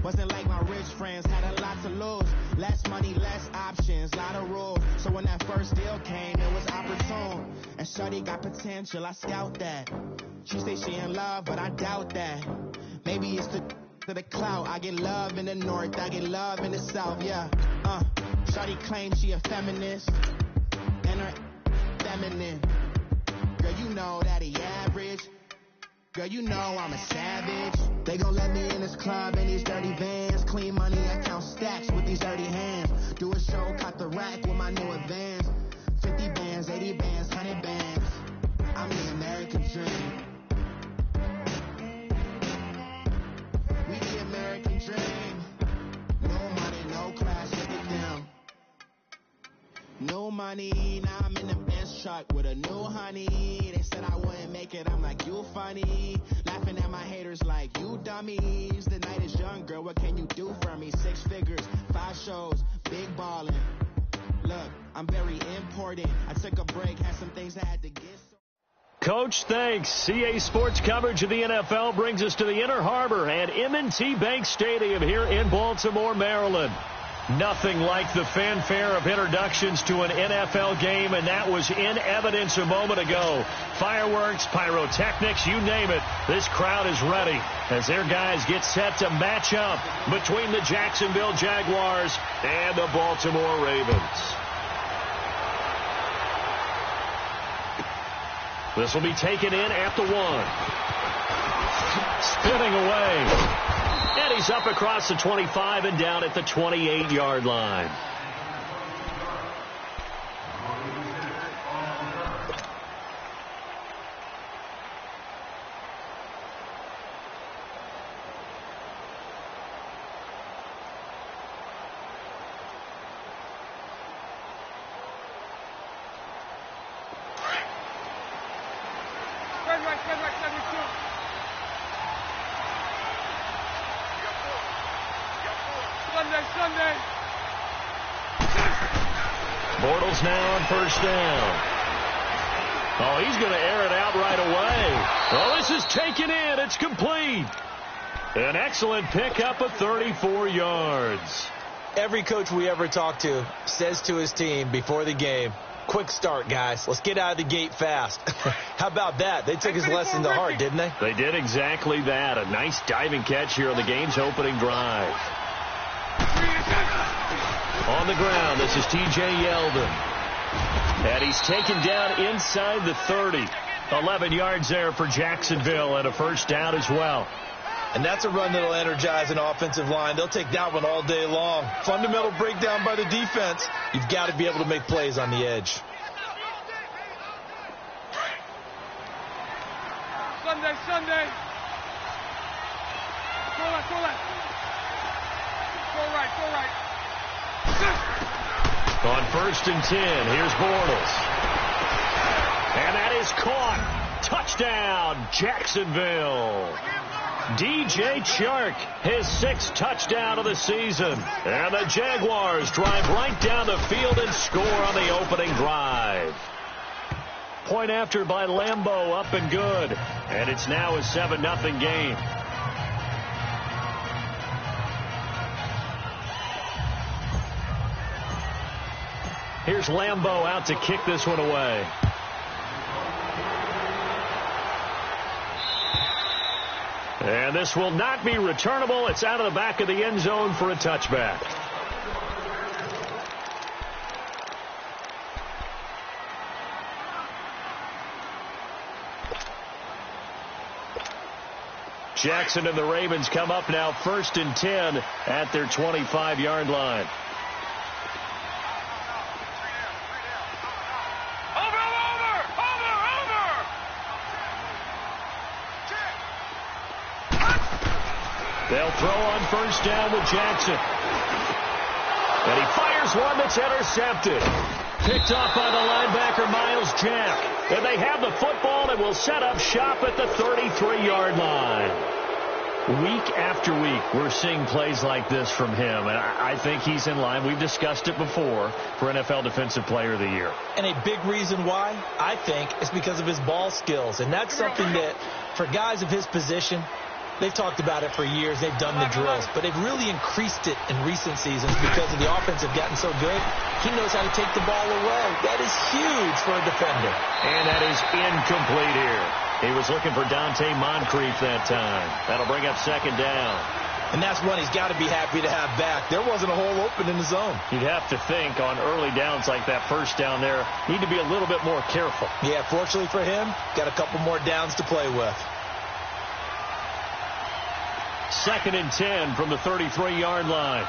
Wasn't like my rich friends, had a lot to lose. Less money, less options, lot of rules. So when that first deal came, it was opportune. And shorty got potential, I scout that. She say she in love, but I doubt that. Maybe it's the clout. I get love in the north, I get love in the south, yeah. Shorty claims she a feminist, and her feminine. Girl, you know that he average. Girl, you know I'm a savage. They gon' let me in this club in these dirty vans. Clean money, I count stacks with these dirty hands. Do a show, cut the rack with my new advance. 50 bands, 80 bands, 100 bands. I'm the American dream. We the American dream. No money, no class, look at them. No money, now I'm in the Benz truck with a new honey. They said I wouldn't make it, I'm like, you funny. Laughing at my haters like, you dummies. The night is young, girl, what can you do for me? 6 figures, 5 shows, big ballin'. Look, I'm very important. I took a break, had some things I had to get. Coach, thanks. CA Sports coverage of the NFL brings us to the Inner Harbor and M&T Bank Stadium here in Baltimore, Maryland. Nothing like the fanfare of introductions to an NFL game, and that was in evidence a moment ago. Fireworks, pyrotechnics, you name it. This crowd is ready as their guys get set to match up between the Jacksonville Jaguars and the Baltimore Ravens. This will be taken in at the 1. Spinning away. And he's up across the 25 and down at the 28-yard line. Sunday. Bortles now on first down. Oh, he's going to air it out right away. Oh, this is taken in. It's complete. An excellent pickup of 34 yards. Every coach we ever talk to says to his team before the game, quick start, guys. Let's get out of the gate fast. How about that? They took his lesson to heart, didn't they? They did exactly that. A nice diving catch here on the game's opening drive. On the ground, this is T.J. Yeldon. And he's taken down inside the 30. 11 yards there for Jacksonville and a first down as well. And that's a run that'll energize an offensive line. They'll take that one all day long. Fundamental breakdown by the defense. You've got to be able to make plays on the edge. Sunday. Go right. On first and 10, here's Bortles. And that is caught. Touchdown, Jacksonville. DJ Chark, his 6th touchdown of the season. And the Jaguars drive right down the field and score on the opening drive. Point after by Lambeau, up and good. And it's now a 7-0 game. Here's Lambeau out to kick this one away. And this will not be returnable. It's out of the back of the end zone for a touchback. Jackson and the Ravens come up now first and 10 at their 25-yard line. They'll throw on first down with Jackson. And he fires one that's intercepted. Picked off by the linebacker, Miles Jack. And they have the football and will set up shop at the 33-yard line. Week after week, we're seeing plays like this from him. And I think he's in line. We've discussed it before for NFL Defensive Player of the Year. And a big reason why, I think, is because of his ball skills. And that's something that, for guys of his position, They've talked about it for years. They've done the drills, but they've really increased it in recent seasons because of the offense have gotten so good. He knows how to take the ball away. That is huge for a defender. And that is incomplete here. He was looking for Dante Moncrief that time. That'll bring up second down. And that's one he's got to be happy to have back. There wasn't a hole open in the zone. You'd have to think on early downs like that first down there, need to be a little bit more careful. Yeah, fortunately for him, got a couple more downs to play with. 2nd and 10 from the 33-yard line.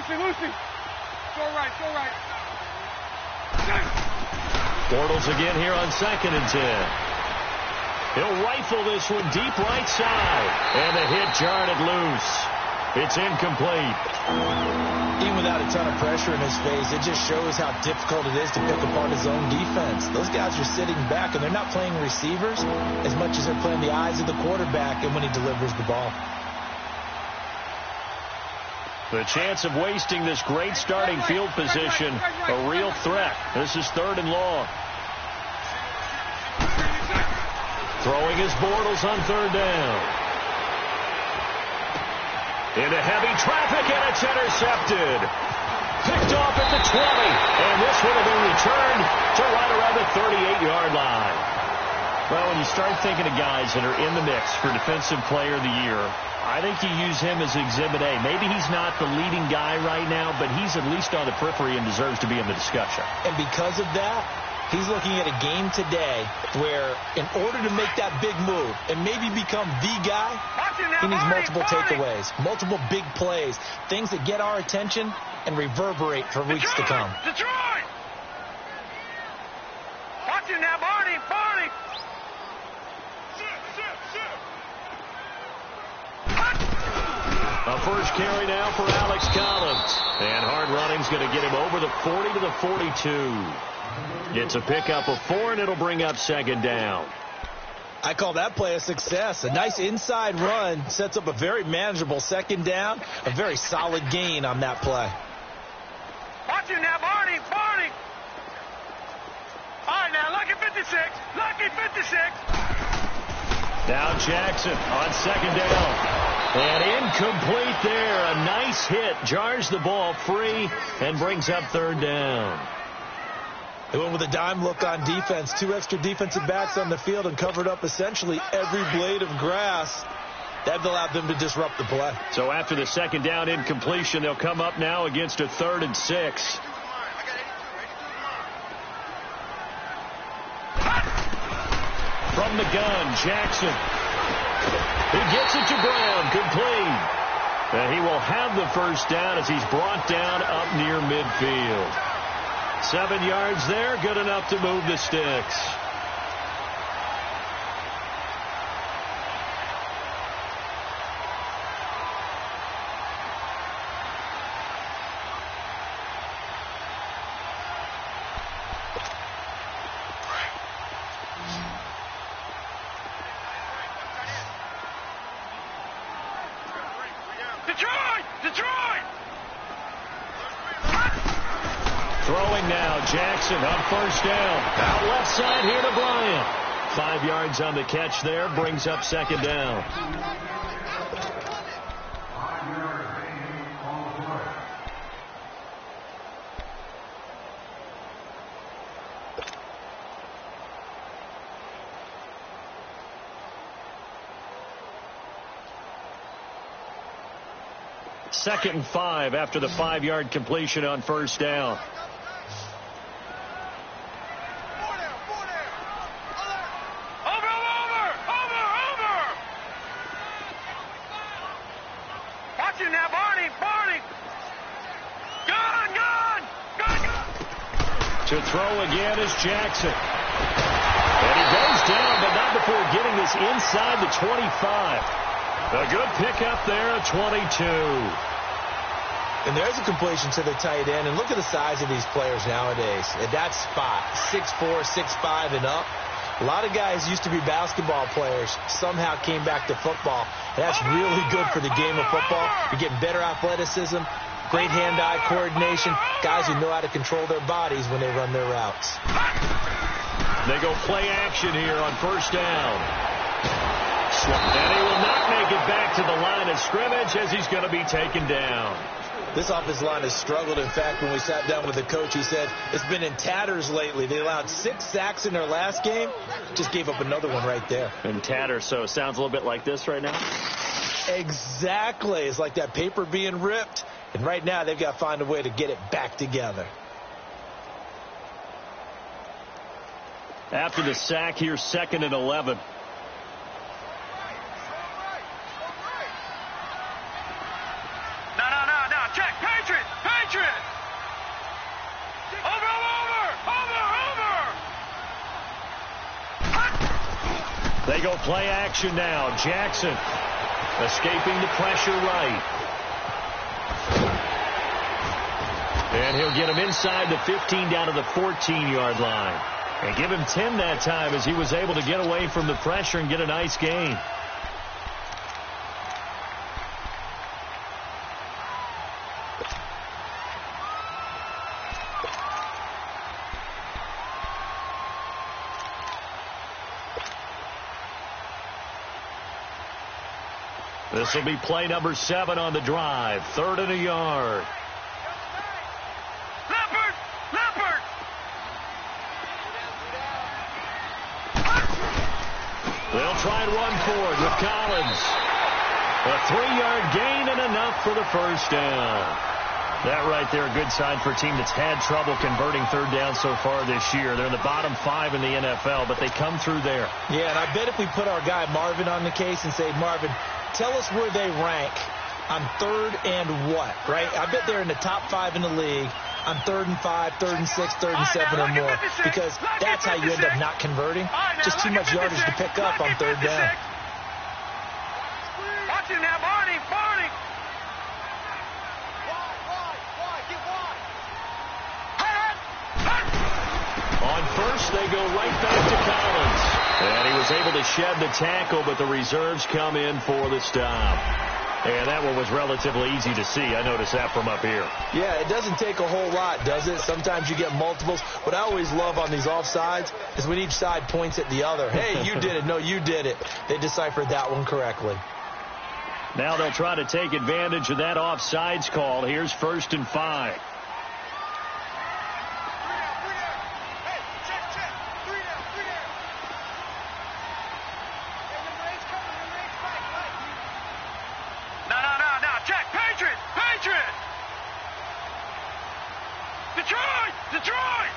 Lucy. Go right. Bortles again here on 2nd and 10. He'll rifle this one deep right side. And the hit jarred it loose. It's incomplete. Even without a ton of pressure in his face, it just shows how difficult it is to pick apart his own defense. Those guys are sitting back, and they're not playing receivers as much as they're playing the eyes of the quarterback and when he delivers the ball. The chance of wasting this great starting field position, a real threat. This is 3rd and long. Throwing his Bortles on 3rd down. Into heavy traffic, and it's intercepted. Picked off at the 20, and this one will be returned to right around the 38-yard line. Well, when you start thinking of guys that are in the mix for Defensive Player of the Year, I think you use him as Exhibit A. Maybe he's not the leading guy right now, but he's at least on the periphery and deserves to be in the discussion. And because of that, he's looking at a game today where in order to make that big move and maybe become the guy, he needs multiple takeaways, multiple big plays, things that get our attention and reverberate for weeks to come. Detroit! Watch it now, Barney! A first carry now for Alex Collins. And hard running's going to get him over the 40 to the 42. It's a pickup of 4, and it'll bring up 2nd down. I call that play a success. A nice inside run sets up a very manageable 2nd down. A very solid gain on that play. Watch it now, Barney! All right, now, lucky 56. Now Jackson on 2nd down. And incomplete there. A nice hit. Jars the ball free and brings up 3rd down. They went with a dime look on defense. 2 extra defensive backs on the field and covered up essentially every blade of grass. That allowed them to disrupt the play. So after the 2nd down incompletion, they'll come up now against a 3rd and 6. From the gun, Jackson. He gets it to Brown, complete. And he will have the first down as he's brought down up near midfield. 7 yards there, good enough to move the sticks. Detroit! Throwing now, Jackson on first down. Out left side here to Bryant. 5 yards on the catch there, brings up 2nd down. Second and 5 after the 5-yard completion on first down. Over! Watch it now, Barney! Gun! To throw again is Jackson. And he goes down, but not before getting this inside the 25. A good pickup there at 22. And there's a completion to the tight end. And look at the size of these players nowadays. At that spot, 6'4", 6'5", and up. A lot of guys used to be basketball players, somehow came back to football. And that's really good for the game of football. You're getting better athleticism, great hand-eye coordination, guys who know how to control their bodies when they run their routes. They go play action here on first down. And he will not make it back to the line of scrimmage as he's going to be taken down. This offensive line has struggled. In fact, when we sat down with the coach, he said it's been in tatters lately. They allowed 6 sacks in their last game. Just gave up another one right there. In tatters, so it sounds a little bit like this right now? Exactly. It's like that paper being ripped. And right now, they've got to find a way to get it back together. After the sack, here's 2nd and 11. No, check, Patriot! Over! They go play action now. Jackson escaping the pressure right. And he'll get him inside the 15 down to the 14-yard line. And give him 10 that time as he was able to get away from the pressure and get a nice gain. This will be play number 7 on the drive. 3rd and a yard. Leopard! They'll try and run forward with Collins. A 3-yard gain and enough for the first down. That right there, a good sign for a team that's had trouble converting third down so far this year. They're in the bottom 5 in the NFL, but they come through there. Yeah, and I bet if we put our guy Marvin on the case and say, Marvin, tell us where they rank on 3rd and what, right? I bet they're in the top 5 in the league on 3rd and 5, 3rd and 6, 3rd and 7 or more, because that's how you end up not converting. Just too much yardage to pick up on 3rd down. Watch him now, Barney! On first, they go right back to Collins. And he was able to shed the tackle, but the reserves come in for the stop. And that one was relatively easy to see. I noticed that from up here. Yeah, it doesn't take a whole lot, does it? Sometimes you get multiples. What I always love on these offsides is when each side points at the other. Hey, you did it. No, you did it. They deciphered that one correctly. Now they'll try to take advantage of that offsides call. Here's 1st and 5. Check, Patriot! Detroit!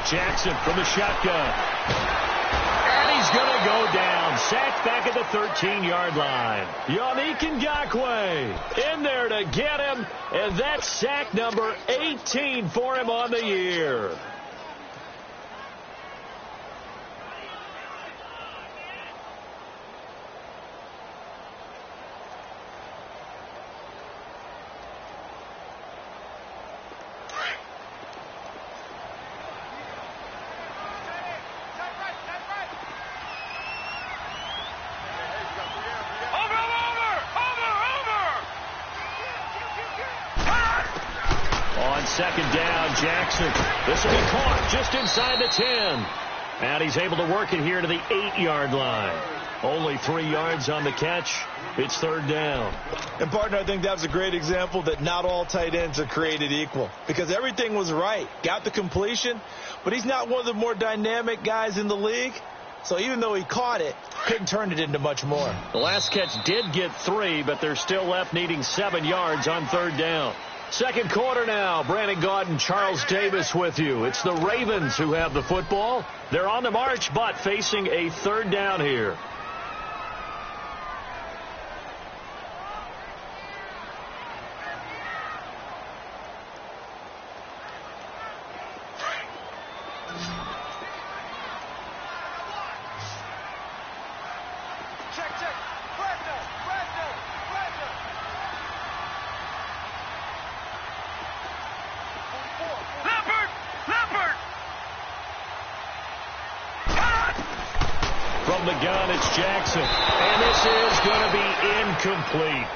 Jackson from the shotgun. And he's going to go down. Sacked back at the 13-yard line. Yannick Ngakoue in there to get him. And that's sack number 18 for him on the year. Second down, Jackson. This will be caught just inside the 10. And he's able to work it here to the 8-yard line. Only 3 yards on the catch. It's 3rd down. And, partner, I think that was a great example that not all tight ends are created equal. Because everything was right. Got the completion, but he's not one of the more dynamic guys in the league. So even though he caught it, couldn't turn it into much more. The last catch did get 3, but they're still left needing 7 yards on 3rd down. Second quarter now. Brandon Gaudin, Charles Davis with you. It's the Ravens who have the football. They're on the march, but facing a 3rd down here. From the gun, it's Jackson. And this is going to be incomplete.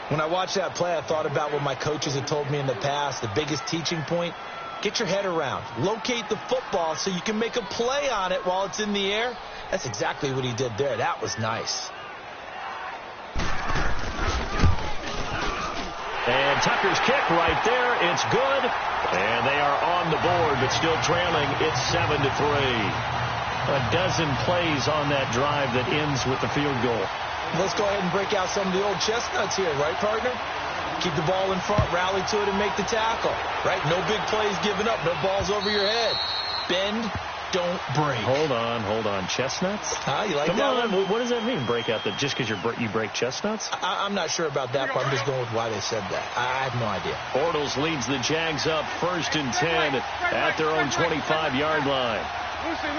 When I watched that play, I thought about what my coaches had told me in the past. The biggest teaching point, get your head around. Locate the football so you can make a play on it while it's in the air. That's exactly what he did there. That was nice. And Tucker's kick right there. It's good. And they are on the board, but still trailing. It's 7-3. A dozen plays on that drive that ends with the field goal. Let's go ahead and break out some of the old chestnuts here, right, partner? Keep the ball in front, rally to it, and make the tackle, right? No big plays given up, no balls over your head. Bend, don't break. Hold on. Chestnuts? Huh? You like Come that on. one? What does that mean, break out? Just because you break chestnuts? I'm not sure about that, but I'm just going with why they said that. I have no idea. Bortles leads the Jags up 1st and 10 at their own 25-yard line. Lucy.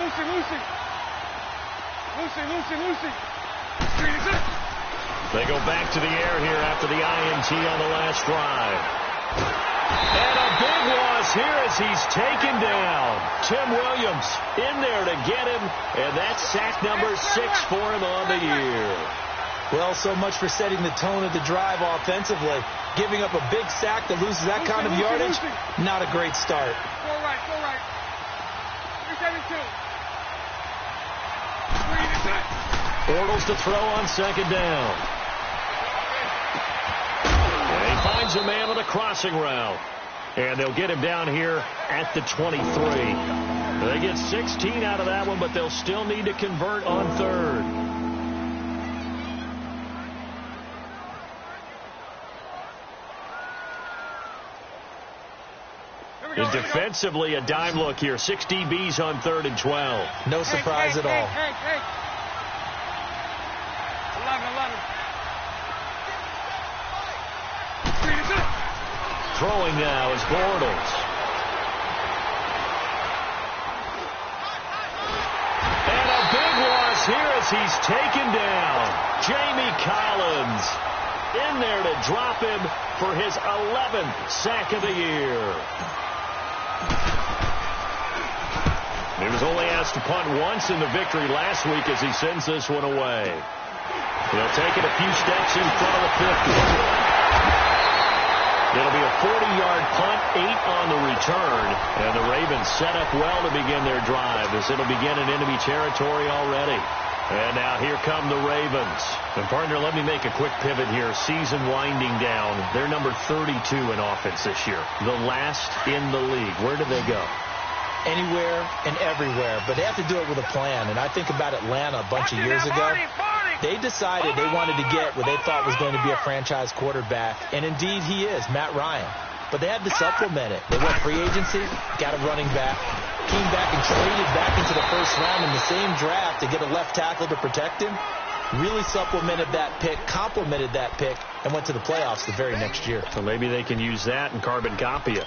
They go back to the air here after the INT on the last drive. And a big loss here as he's taken down. Tim Williams in there to get him, and that's sack number 6 for him on the year. Well, so much for setting the tone of the drive offensively. Giving up a big sack that loses that kind of yardage, not a great start. Go right. 372. Bortles to throw on 2nd down. And he finds a man on a crossing route. And they'll get him down here at the 23. They get 16 out of that one, but they'll still need to convert on 3rd. And defensively, a dime look here. 6 DBs on 3rd and 12. No surprise at all. 11. Throwing now is Bortles. And a big loss here as he's taken down. Jamie Collins in there to drop him for his 11th sack of the year. He was only asked to punt once in the victory last week as he sends this one away. He'll take it a few steps in front of the 50. It'll be a 40-yard punt, 8 on the return. And the Ravens set up well to begin their drive as it'll begin in enemy territory already. And now here come the Ravens. And partner, let me make a quick pivot here. Season winding down. They're number 32 in offense this year. The last in the league. Where do they go? Anywhere and everywhere. But they have to do it with a plan. And I think about Atlanta a bunch of years ago. They decided they wanted to get what they thought was going to be a franchise quarterback. And indeed he is, Matt Ryan. But they had to supplement it. They went free agency, got a running back, came back and traded back into the first round in the same draft to get a left tackle to protect him. Really supplemented that pick, complemented that pick, and went to the playoffs the very next year. So maybe they can use that and carbon copy it.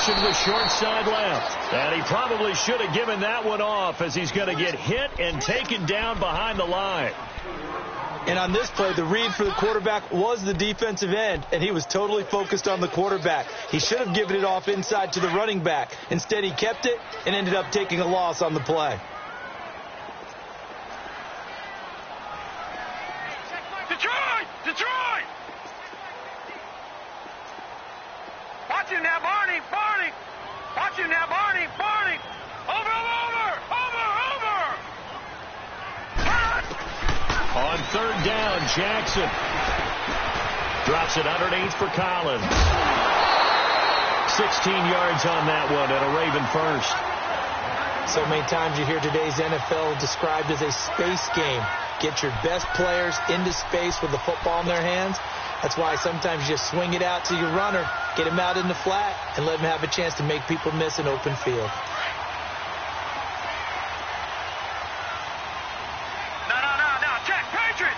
With short side left. And he probably should have given that one off as he's going to get hit and taken down behind the line. And on this play, the read for the quarterback was the defensive end, and he was totally focused on the quarterback. He should have given it off inside to the running back. Instead, he kept it and ended up taking a loss on the play. Detroit! Watch him now, Barney! Watch him now, Barney! Over! On 3rd down, Jackson drops it underneath for Collins. 16 yards on that one and a Raven first. So many times you hear today's NFL described as a space game. Get your best players into space with the football in their hands. That's why sometimes you just swing it out to your runner, get him out in the flat, and let him have a chance to make people miss an open field. No. Check. Patriot!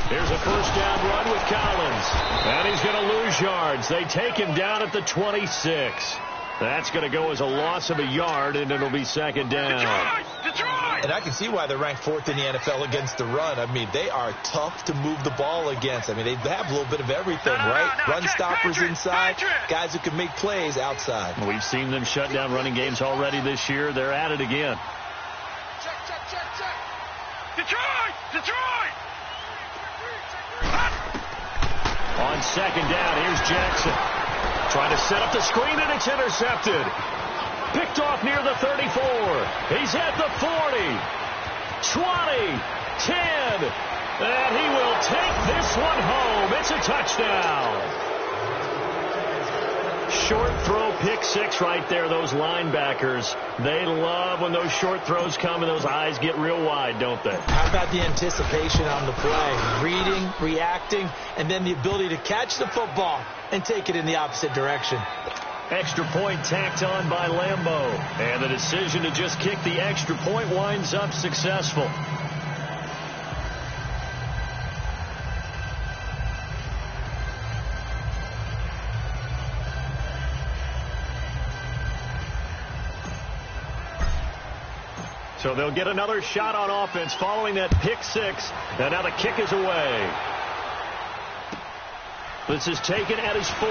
Here's a first down run with Collins. And he's going to lose yards. They take him down at the 26. That's going to go as a loss of a yard, and it'll be second down. Detroit! And I can see why they're ranked 4th in the NFL against the run. I mean, they are tough to move the ball against. I mean, they have a little bit of everything, right? Run stoppers inside, guys who can make plays outside. We've seen them shut down running games already this year. They're at it again. Detroit! Detroit! On second down, here's Jackson. Trying to set up the screen, and it's intercepted. Picked off near the 34. He's at the 40, 20, 10, and he will take this one home. It's a touchdown. Short throw, pick six right there. Those linebackers, they love when those short throws come and those eyes get real wide, don't they? How about the anticipation on the play? Reading, reacting, and then the ability to catch the football and take it in the opposite direction. Extra point tacked on by Lambeau. And the decision to just kick the extra point winds up successful. So they'll get another shot on offense following that pick six. And now the kick is away. This is taken at his 4.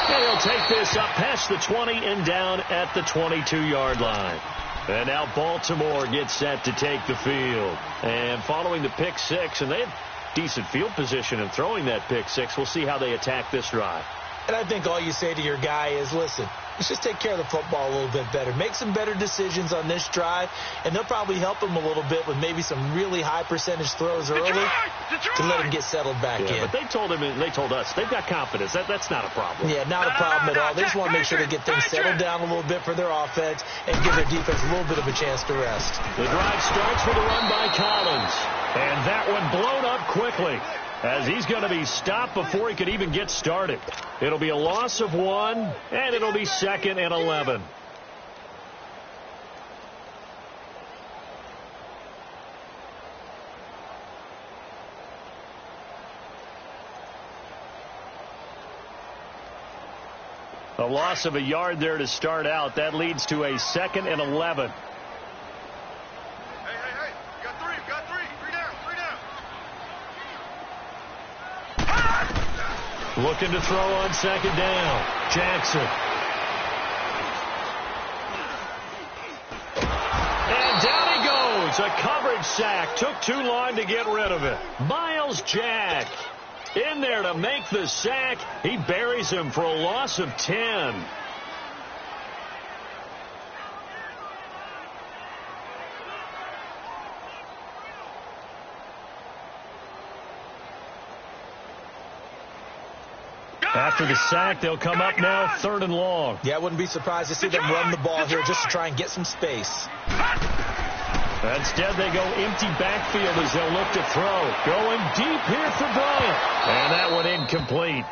And he'll take this up past the 20 and down at the 22-yard line. And now Baltimore gets set to take the field. And following the pick six, and they have decent field position in throwing that pick six. We'll see how they attack this drive. And I think all you say to your guy is, listen, let's just take care of the football a little bit better. Make some better decisions on this drive, and they'll probably help him a little bit with maybe some really high percentage throws early to let him get settled back in. But they told us they've got confidence. That's not a problem. Yeah, not a problem at all. They just want to make sure they get things settled down a little bit for their offense and give their defense a little bit of a chance to rest. The drive starts with a run by Collins, and that one blown up quickly, as he's going to be stopped before he could even get started. It'll be a loss of 1, and it'll be 2nd and 11. A loss of a yard there to start out. That leads to a 2nd and 11. Looking to throw on second down. Jackson. And down he goes. A coverage sack. Took too long to get rid of it. Miles Jack in there to make the sack. He buries him for a loss of 10. After the sack, they'll come up now 3rd and long. Yeah, I wouldn't be surprised to see them run the ball here just to try and get some space. Instead, they go empty backfield as they'll look to throw. Going deep here for Bryant. And that one incomplete.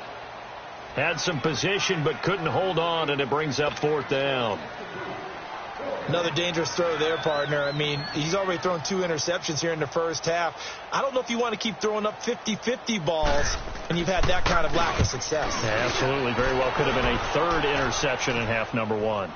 Had some position but couldn't hold on, and it brings up 4th down. Another dangerous throw there, partner. I mean, he's already thrown 2 interceptions here in the first half. I don't know if you want to keep throwing up 50-50 balls, and you've had that kind of lack of success. Yeah, absolutely. Very well could have been a 3rd interception in half number 1.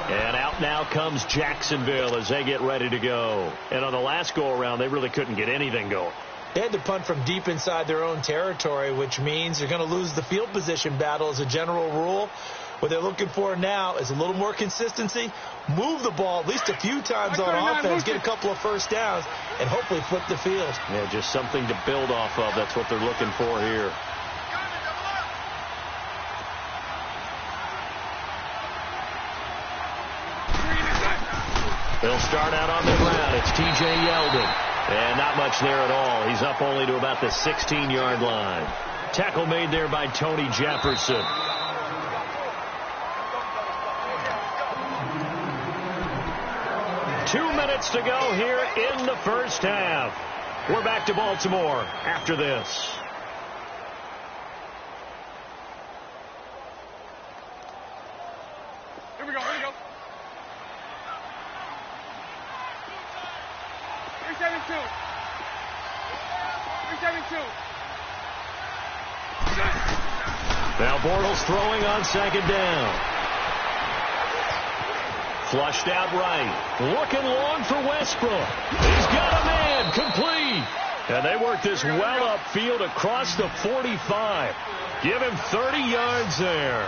And out now comes Jacksonville as they get ready to go. And on the last go-around, they really couldn't get anything going. They had to punt from deep inside their own territory, which means they're going to lose the field position battle as a general rule. What they're looking for now is a little more consistency, move the ball at least a few times on offense, get a couple of first downs, and hopefully flip the field. Yeah, just something to build off of. That's what they're looking for here. They'll start out on the ground. It's T.J. Yeldon. And not much there at all. He's up only to about the 16-yard line. Tackle made there by Tony Jefferson. Two minutes to go here in the first half. We're back to Baltimore after this. Here we go. 372. Now Bortles throwing on second down. Flushed out right. Looking long for Westbrook. He's got a man. Complete. And they work this well upfield across the 45. Give him 30 yards there.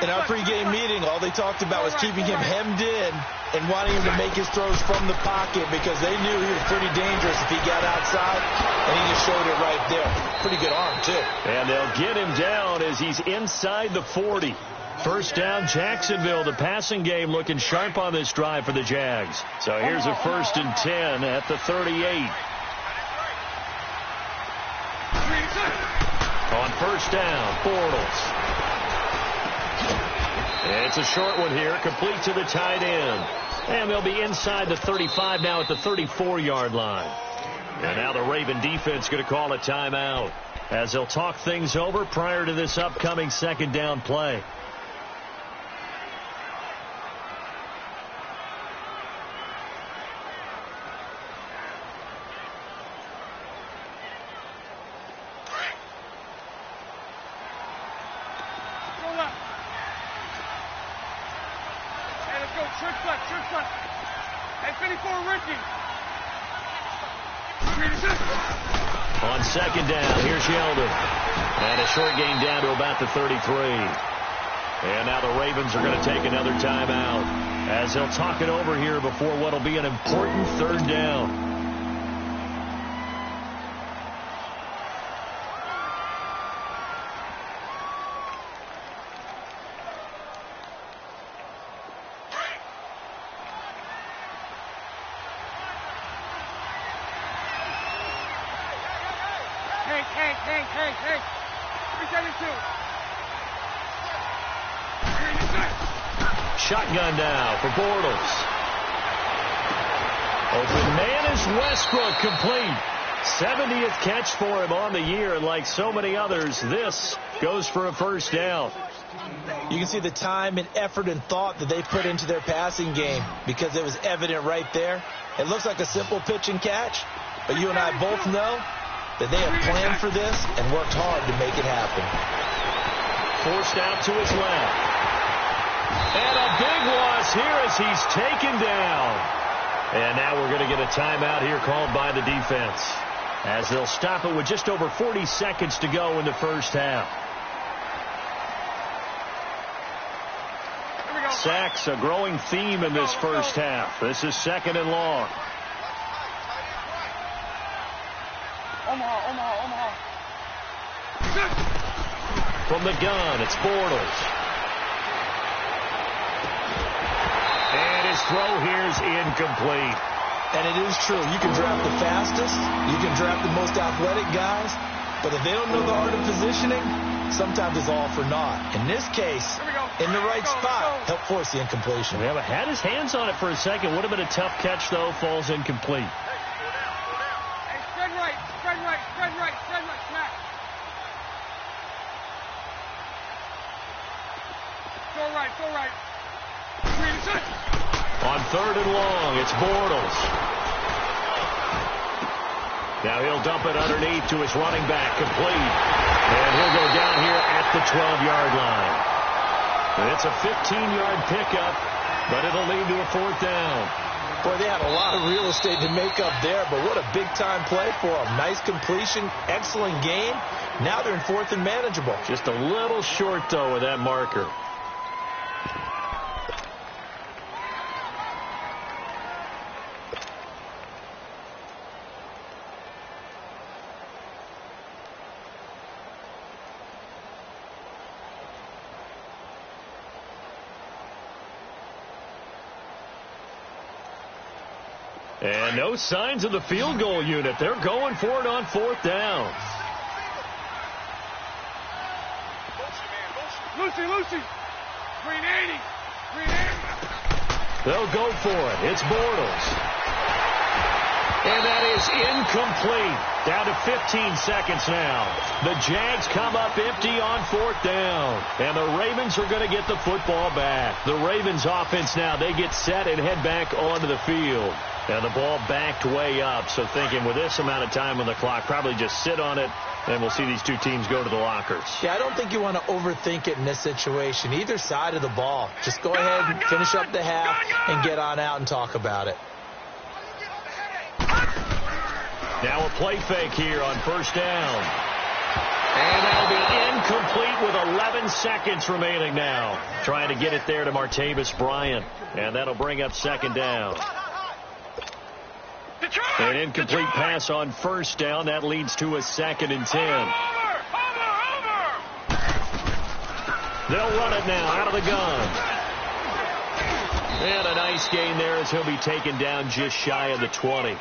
In our pregame meeting, all they talked about was keeping him hemmed in and wanting him to make his throws from the pocket because they knew he was pretty dangerous if he got outside, and he just showed it right there. Pretty good arm, too. And they'll get him down as he's inside the 40. First down, Jacksonville. The passing game looking sharp on this drive for the Jags. So here's a 1st and 10 at the 38. On first down, Bortles. It's a short one here, complete to the tight end. And they'll be inside the 35 now at the 34-yard line. And now the Raven defense going to call a timeout as they'll talk things over prior to this upcoming second down play. On second down, here's Yeldon. And a short gain down to about the 33. And now the Ravens are going to take another timeout as they'll talk it over here before what will be an important third down. Hey. 372. Shotgun now for Bortles. Open man is Westbrook, complete. 70th catch for him on the year, and like so many others, this goes for a first down. You can see the time and effort and thought that they put into their passing game because it was evident right there. It looks like a simple pitch and catch, but you and I both know that they have planned for this and worked hard to make it happen. Forced out to his left. And a big loss here as he's taken down. And now we're going to get a timeout here called by the defense as they'll stop it with just over 40 seconds to go in the first half. Sacks, a growing theme in this first half. This is second and long. Omaha. From the gun, it's Bortles. And his throw here is incomplete. And it is true. You can draft the fastest. You can draft the most athletic guys. But if they don't know the art of positioning, sometimes it's all for naught. In this case, in the right spot, help force the incompletion. Yeah, but had his hands on it for a second. Would have been a tough catch, though. Falls incomplete. Spread right, snap. Go right. On third and long, it's Bortles. Now he'll dump it underneath to his running back, complete. And he'll go down here at the 12-yard line. And it's a 15-yard pickup, but it'll lead to a fourth down. Boy, they had a lot of real estate to make up there, but what a big-time play for them. Nice completion, excellent game. Now they're in fourth and manageable. Just a little short, though, with that marker. And no signs of the field goal unit. They're going for it on fourth down. Lucy. Green 80. They'll go for it. It's Bortles. And that is incomplete. Down to 15 seconds now. The Jags come up empty on fourth down. And the Ravens are going to get the football back. The Ravens offense now, they get set and head back onto the field. And the ball backed way up, so thinking with this amount of time on the clock, probably just sit on it, and we'll see these two teams go to the lockers. Yeah, I don't think you want to overthink it in this situation. Either side of the ball. Just go ahead and finish up the half and get on out and talk about it. Now a play fake here on first down. And that'll be incomplete with 11 seconds remaining now. Trying to get it there to Martavis Bryant. And that'll bring up second down. An incomplete pass on first down. That leads to a 2nd and 10. They'll run it now out of the gun. And a nice gain there as he'll be taken down just shy of the 20.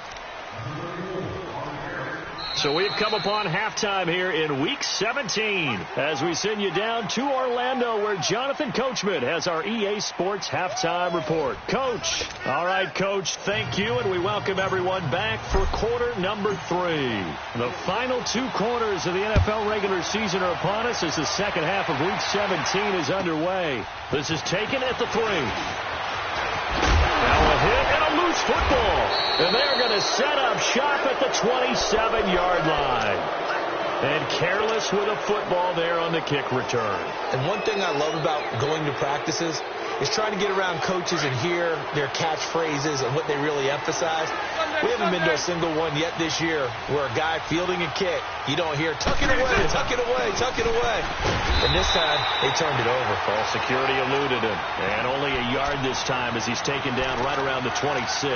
So we've come upon halftime here in Week 17 as we send you down to Orlando where Jonathan Coachman has our EA Sports Halftime Report. Coach. All right, Coach, thank you, and we welcome everyone back for quarter number 3. The final 2 quarters of the NFL regular season are upon us as the second half of Week 17 is underway. This is taken at the 3. Now a hit and a loose football. And they're going to set up shop at the 27-yard line. And careless with a football there on the kick return. And one thing I love about going to practices is trying to get around coaches and hear their catchphrases and what they really emphasize. We haven't been to a single one yet this year where a guy fielding a kick, you don't hear, tuck it away, tuck it away, tuck it away. And this time, they turned it over. Ball security eluded him. And only a yard this time as he's taken down right around the 26.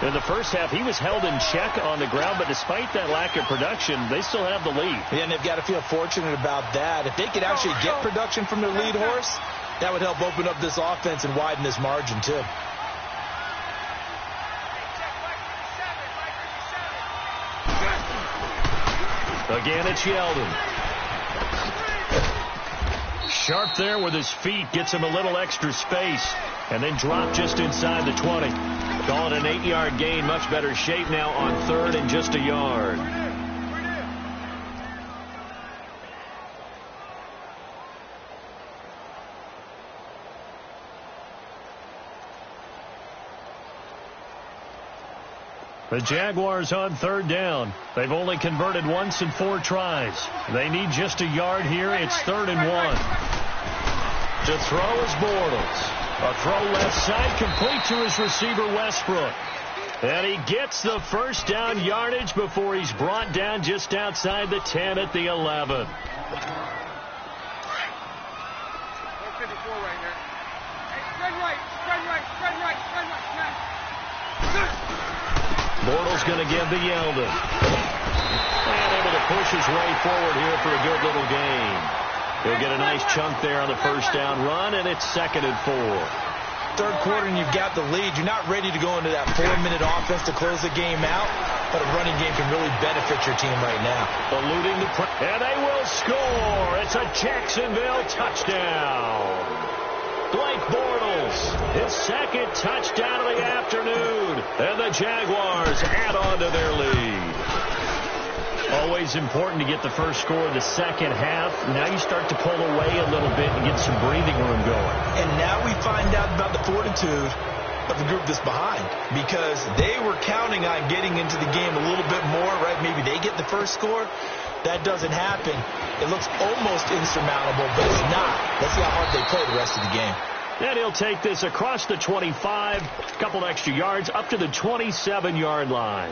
In the first half, he was held in check on the ground, but despite that lack of production, they still have the lead. Yeah, and they've got to feel fortunate about that. If they could actually get production from their lead horse, that would help open up this offense and widen this margin, too. Again, it's Yeldon. Sharp there with his feet, gets him a little extra space, and then drop just inside the 20. Call it an 8-yard gain, much better shape now on 3rd and just a yard. The Jaguars on 3rd down. They've only converted once in 4 tries. They need just a yard here. It's 3rd and 1. To throw is Bortles. A throw left side complete to his receiver Westbrook. And he gets the first down yardage before he's brought down just outside the 10 at the 11. 154 right here. Hey, spread right, spread right, spread right, spread right. Bortles going to give the Yeldon. And able to push his way forward here for a good little gain. He'll get a nice chunk there on the first down run, and it's 2nd and 4. Third quarter and you've got the lead. You're not ready to go into that 4-minute offense to close the game out, but a running game can really benefit your team right now. Eluding the and they will score. It's a Jacksonville touchdown. Blake Bortles, his 2nd touchdown of the afternoon, and the Jaguars add on to their lead. Always important to get the first score of the second half. Now you start to pull away a little bit and get some breathing room going. And now we find out about the fortitude of the group that's behind, because they were counting on getting into the game a little bit more, right? Maybe they get the first score. That doesn't happen. It looks almost insurmountable, but it's not. Let's see how hard they play the rest of the game. And he'll take this across the 25, a couple extra yards, up to the 27-yard line.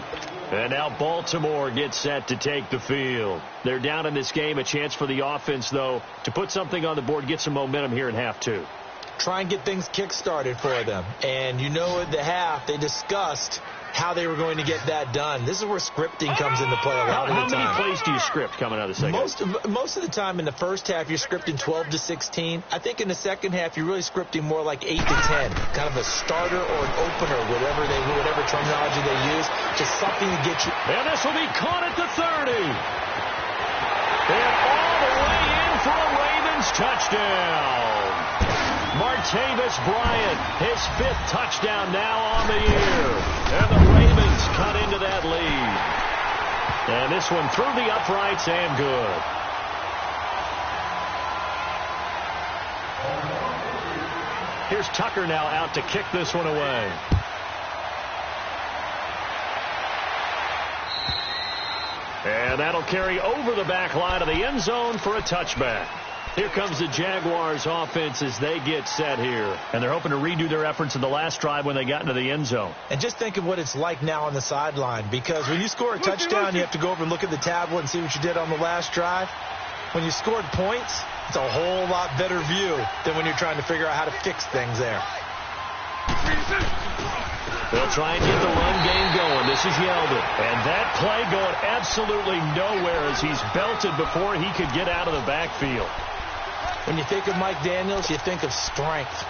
And now Baltimore gets set to take the field. They're down in this game. A chance for the offense, though, to put something on the board, get some momentum here in half 2. Try and get things kick-started for them. And you know at the half, they discussed how they were going to get that done. This is where scripting comes into play a lot of the time. How many plays do you script coming out of the second half? Most of the time in the first half, you're scripting 12 to 16. I think in the second half, you're really scripting more like 8 to 10. Kind of a starter or an opener, whatever terminology they use. Just something to get you. And this will be caught at the 30. And all the way in for a Ravens touchdown. Martavis Bryant, his 5th touchdown now on the year. And the Ravens cut into that lead. And this one through the uprights and good. Here's Tucker now out to kick this one away. And that'll carry over the back line of the end zone for a touchback. Here comes the Jaguars offense as they get set here. And they're hoping to redo their efforts in the last drive when they got into the end zone. And just think of what it's like now on the sideline, because when you score a touchdown, you have to go over and look at the tablet and see what you did on the last drive. When you scored points, it's a whole lot better view than when you're trying to figure out how to fix things there. They'll try and get the run game going. This is Yeldon. And that play going absolutely nowhere as he's belted before he could get out of the backfield. When you think of Mike Daniels, you think of strength.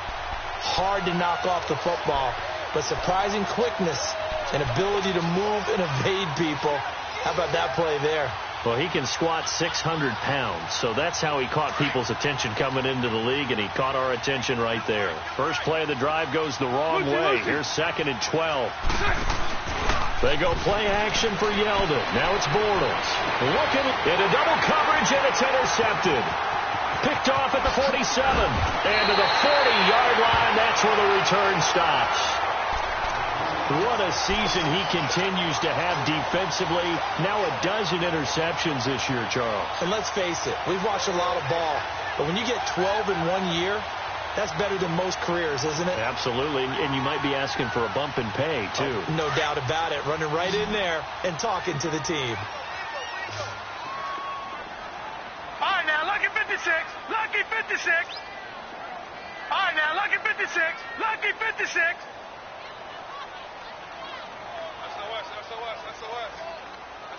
Hard to knock off the football, but surprising quickness and ability to move and evade people. How about that play there? Well, he can squat 600 pounds, so that's how he caught people's attention coming into the league, and he caught our attention right there. First play of the drive goes the wrong way. Here's 2nd and 12. They go play action for Yeldon. Now it's Bortles. Looking into double coverage, and it's intercepted. Picked off at the 47. And to the 40-yard line, that's where the return stops. What a season he continues to have defensively. Now a dozen interceptions this year, Charles. And let's face it, we've watched a lot of ball. But when you get 12 in 1 year, that's better than most careers, isn't it? Absolutely. And you might be asking for a bump in pay, too. Oh, no doubt about it. Running right in there and talking to the team. All right, now, lucky 56. Lucky 56. All right, now, lucky 56. Lucky 56.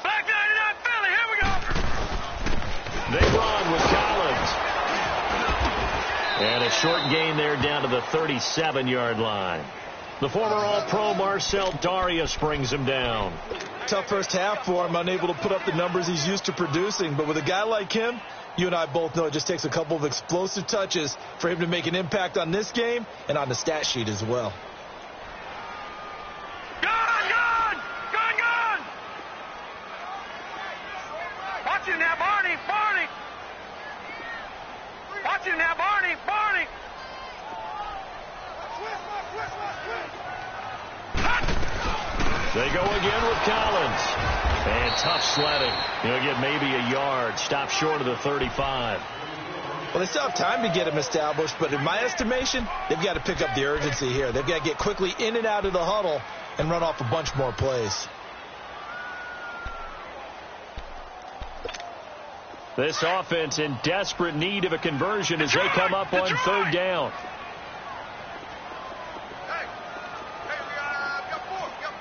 Black 99 Philly, here we go. They run with Collins. And a short gain there down to the 37-yard line. The former All-Pro Marcel Darius brings him down. Tough first half for him, unable to put up the numbers he's used to producing. But with a guy like him, you and I both know it just takes a couple of explosive touches for him to make an impact on this game and on the stat sheet as well. Watch him now, Barney. Watch him now, Barney. They go again with Collins. And tough sledding. He'll get maybe a yard. Stop short of the 35. Well, they still have time to get him established, but in my estimation, they've got to pick up the urgency here. They've got to get quickly in and out of the huddle and run off a bunch more plays. This offense in desperate need of a conversion as they come up on 3rd down. We got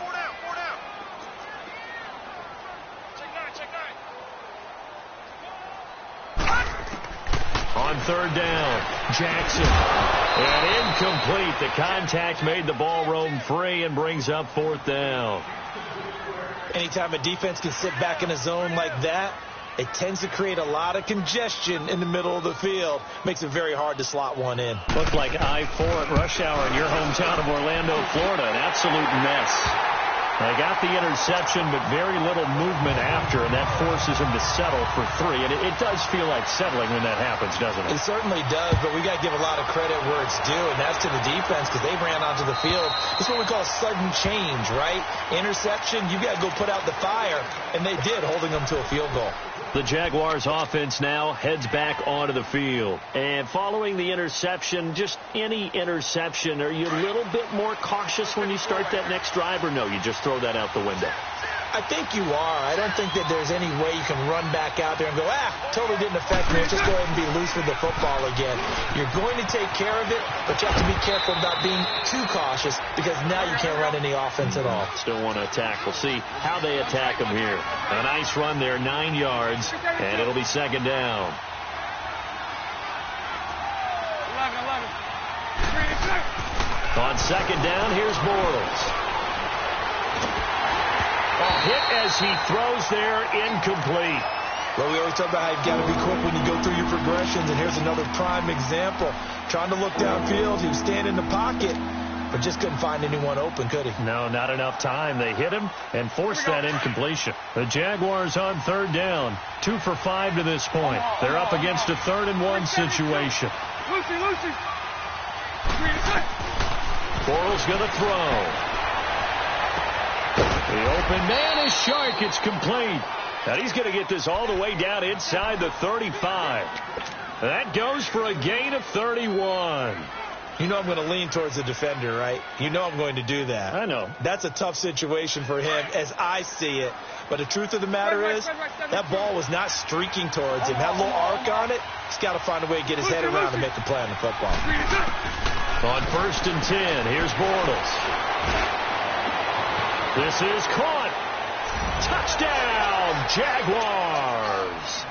4 down. Check nine. On 3rd down, Jackson. And incomplete. The contact made the ball roam free and brings up 4th down. Anytime a defense can sit back in a zone like that, it tends to create a lot of congestion in the middle of the field. Makes it very hard to slot one in. Looked like I-4 at rush hour in your hometown of Orlando, Florida. An absolute mess. They got the interception, but very little movement after, and that forces them to settle for 3. And it does feel like settling when that happens, doesn't it? It certainly does, but we got to give a lot of credit where it's due, and that's to the defense because they ran onto the field. It's what we call sudden change, right? Interception, you got to go put out the fire, and they did, holding them to a field goal. The Jaguars offense now heads back onto the field. And following the interception, just any interception, are you a little bit more cautious when you start that next drive, or no, you just throw that out the window? I think you are. I don't think that there's any way you can run back out there and go, totally didn't affect me. Let's just go ahead and be loose with the football again. You're going to take care of it, but you have to be careful about being too cautious because now you can't run any offense at all. Still want to attack. We'll see how they attack them here. A nice run there, 9 yards, and it'll be 2nd down. 11. On 2nd down, here's Bortles. A hit as he throws there, incomplete. Well, we always talk about how you've got to be quick when you go through your progressions, and here's another prime example. Trying to look downfield, he was standing in the pocket, but just couldn't find anyone open, could he? No, not enough time. They hit him and forced that incompletion. The Jaguars on 3rd down, 2 for 5 to this point. They're up against a 3rd and 1 situation. Lucy. Bortles going to throw. The open man is Shark. It's complete. And he's going to get this all the way down inside the 35. That goes for a gain of 31. You know I'm going to lean towards the defender, right? You know I'm going to do that. I know. That's a tough situation for him as I see it. But the truth of the matter is, that ball was not streaking towards him. Had a little arc on it. He's got to find a way to get his head around and make a play on the football. On 1st and 10, here's Bortles. This is caught. Touchdown, Jaguars.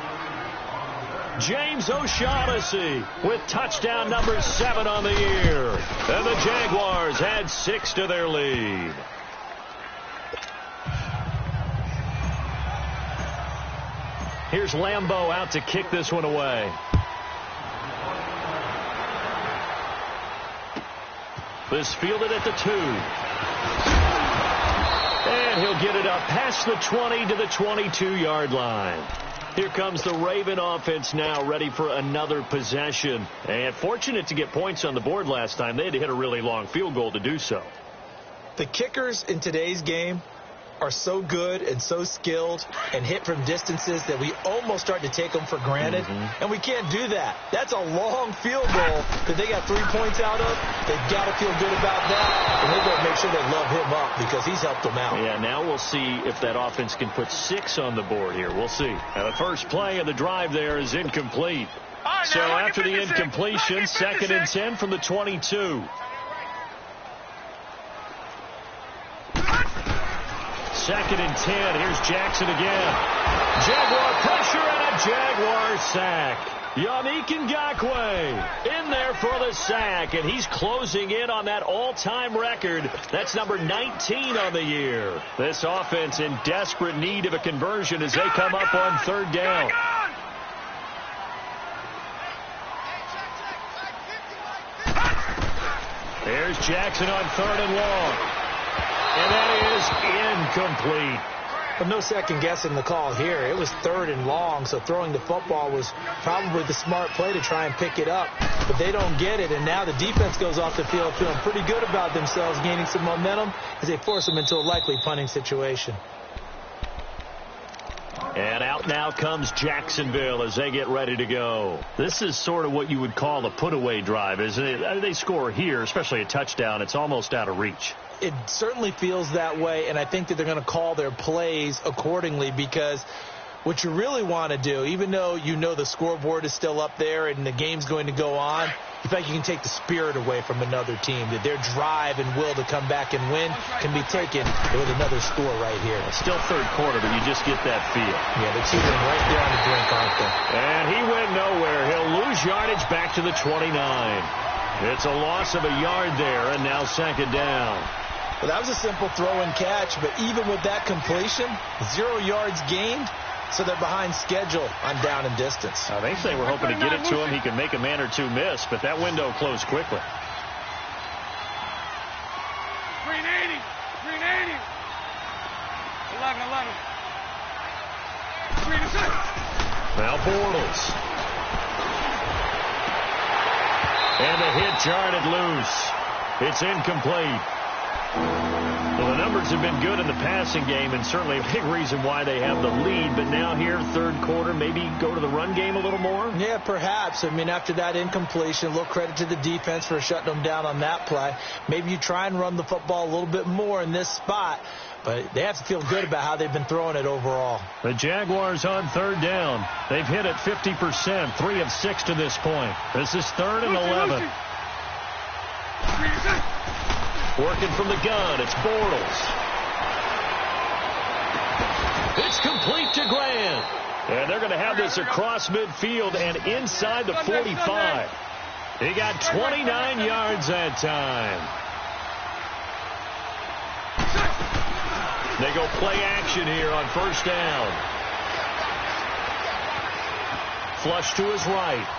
James O'Shaughnessy with touchdown number 7 on the year. And the Jaguars add 6 to their lead. Here's Lambeau out to kick this one away. This fielded at the 2. And he'll get it up past the 20 to the 22-yard line. Here comes the Raven offense now, ready for another possession. And fortunate to get points on the board last time. They had to hit a really long field goal to do so. The kickers in today's game are so good and so skilled and hit from distances that we almost start to take them for granted. And we can't do that. That's a long field goal that they got 3 points out of. They've got to feel good about that. And they've got to make sure they love him up because he's helped them out. Yeah, now we'll see if that offense can put 6 on the board here. We'll see. Now, the first play of the drive there is incomplete. So after the incompletion, 2nd and 10 from the 22. Second and 10. Here's Jackson again. Jaguar pressure and a Jaguar sack. Yannick Ngakoue in there for the sack, and he's closing in on that all-time record. That's number 19 on the year. This offense in desperate need of a conversion as they come up on 3rd down. There's Jackson on 3rd and long. And that is incomplete. But no second guessing the call here. It was 3rd and long, so throwing the football was probably the smart play to try and pick it up. But they don't get it, and now the defense goes off the field feeling pretty good about themselves, gaining some momentum as they force them into a likely punting situation. And out now comes Jacksonville as they get ready to go. This is sort of what you would call a put-away drive, isn't it? They score here, especially a touchdown. It's almost out of reach. It certainly feels that way, and I think that they're going to call their plays accordingly because what you really want to do, even though you know the scoreboard is still up there and the game's going to go on, in fact, you can take the spirit away from another team, that their drive and will to come back and win can be taken with another score right here. Still 3rd quarter, but you just get that feel. Yeah, they're teetering right there on the brink, aren't they? And he went nowhere. He'll lose yardage back to the 29. It's a loss of a yard there, and now 2nd down. Well, that was a simple throw and catch, but even with that completion, 0 yards gained, so they're behind schedule on down and distance. They say we're hoping to get it to him. He can make a man or two miss, but that window closed quickly. 380. 380. 11. 3 to 6. Now Bortles. And the hit jarred loose. It's incomplete. Well, the numbers have been good in the passing game, and certainly a big reason why they have the lead. But now here, 3rd quarter, maybe go to the run game a little more? Yeah, perhaps. I mean, after that incompletion, a little credit to the defense for shutting them down on that play. Maybe you try and run the football a little bit more in this spot. But they have to feel good about how they've been throwing it overall. The Jaguars on 3rd down. They've hit it 50%, 3 of 6 to this point. This is 3rd and 11. Working from the gun, it's Bortles. It's complete to Grant. And they're going to have this across midfield and inside the 45. He got 29 yards that time. They go play action here on 1st down. Flush to his right.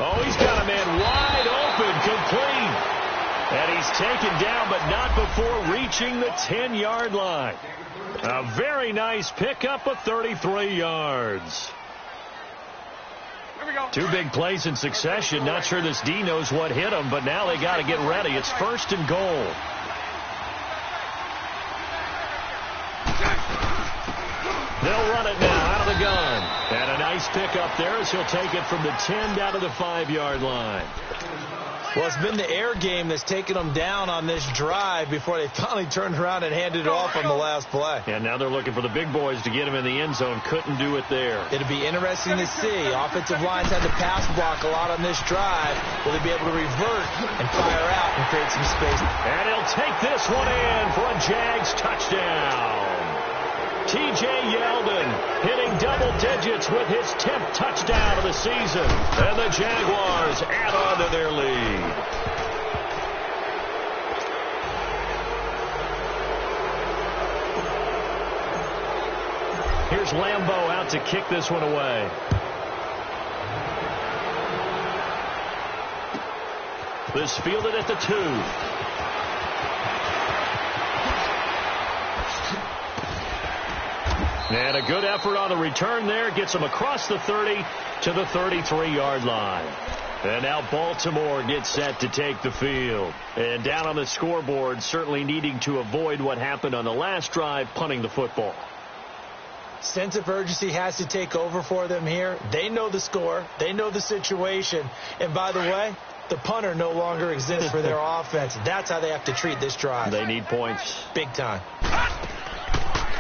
Oh, he's got a man wide open, complete. And he's taken down, but not before reaching the 10-yard line. A very nice pickup of 33 yards. Here we go. 2 big plays in succession. Not sure this D knows what hit him, but now they got to get ready. It's 1st and goal. They'll run it now out of the gun. And a nice pick up there as he'll take it from the 10 down to the 5-yard line. Well, it's been the air game that's taken them down on this drive before they finally turned around and handed it off on the last play. And now they're looking for the big boys to get him in the end zone. Couldn't do it there. It'll be interesting to see. Offensive lines had to pass block a lot on this drive. Will they be able to revert and fire out and create some space? And he'll take this one in for a Jags touchdown. T.J. Yeldon hitting double digits with his 10th touchdown of the season. And the Jaguars add on to their lead. Here's Lambeau out to kick this one away. This fielded at the 2. And a good effort on the return there. Gets him across the 30 to the 33-yard line. And now Baltimore gets set to take the field. And down on the scoreboard, certainly needing to avoid what happened on the last drive, punting the football. Sense of urgency has to take over for them here. They know the score. They know the situation. And by the way, the punter no longer exists for their offense. That's how they have to treat this drive. They need points. Big time.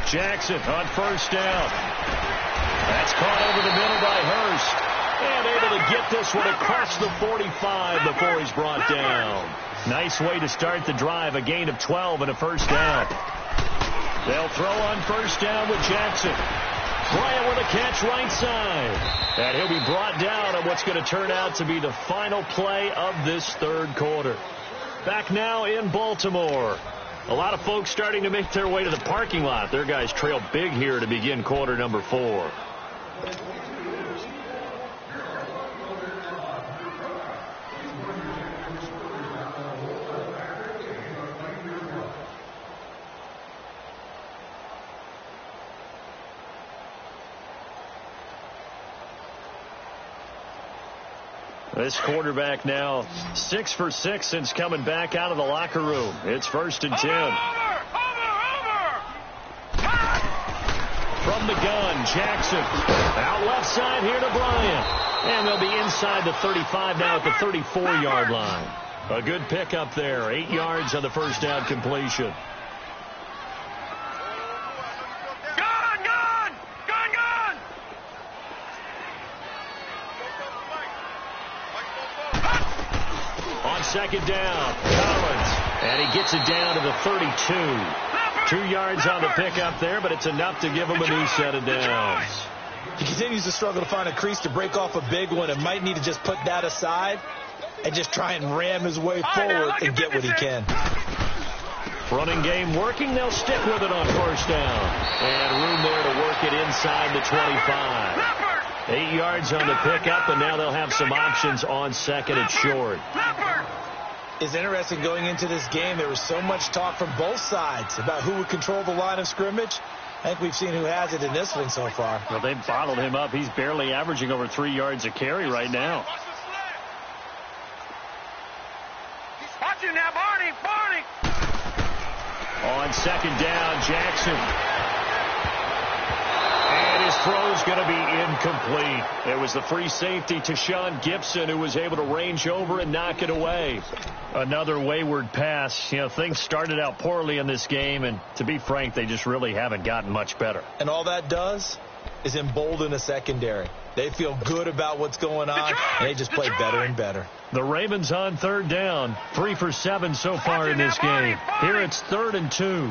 Jackson on first down. That's caught over the middle by Hurst. And able to get this one across the 45 before he's brought down. Nice way to start the drive. A gain of 12 and a first down. They'll throw on first down with Jackson. Bryant with a catch right side. And he'll be brought down on what's going to turn out to be the final play of this third quarter. Back now in Baltimore. A lot of folks starting to make their way to the parking lot. Their guys trail big here to begin quarter number 4. This quarterback now 6 for 6 since coming back out of the locker room. It's 1st and 10. From the gun, Jackson. Out left side here to Bryant. And they'll be inside the 35 now at the 34-yard line. A good pickup there. 8 yards on the first down completion. Second down, Collins, and he gets it down to the 32. 2 yards on the pickup there, but it's enough to give him a new set of downs. He continues to struggle to find a crease to break off a big one and might need to just put that aside and just try and ram his way forward and get what he can. Running game working. They'll stick with it on first down. And room there to work it inside the 25. 8 yards on the pickup, and now they'll have some options on second and short. It's interesting going into this game. There was so much talk from both sides about who would control the line of scrimmage. I think we've seen who has it in this one so far. Well, they've bottled him up. He's barely averaging over 3 yards a carry right now. Watch him now, Barney. On second down, Jackson. And his throw's going to be incomplete. It was the free safety to Sean Gibson who was able to range over and knock it away. Another wayward pass. You know, things started out poorly in this game, and to be frank, they just really haven't gotten much better. And all that does is embolden the secondary. They feel good about what's going on, and they just play better and better. The Ravens on third down. 3 for 7 so far in this game. Here it's 3rd and 2.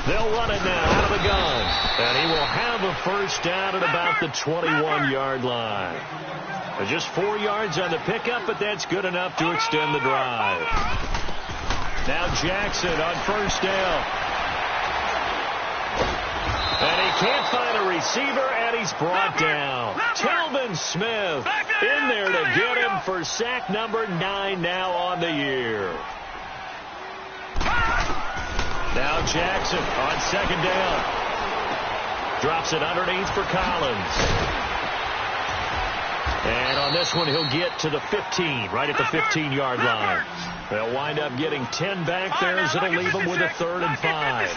They'll run it now out of the gun. And he will have a first down at about the 21-yard line. Just 4 yards on the pickup, but that's good enough to extend the drive. Now Jackson on first down. And he can't find a receiver, and he's brought down. Telvin Smith in there to get him for sack number 9 now on the year. Now Jackson on second down. Drops it underneath for Collins. And on this one, he'll get to the 15, right at the 15-yard line. They'll wind up getting 10 back there, as it'll leave them with a 3rd and 5.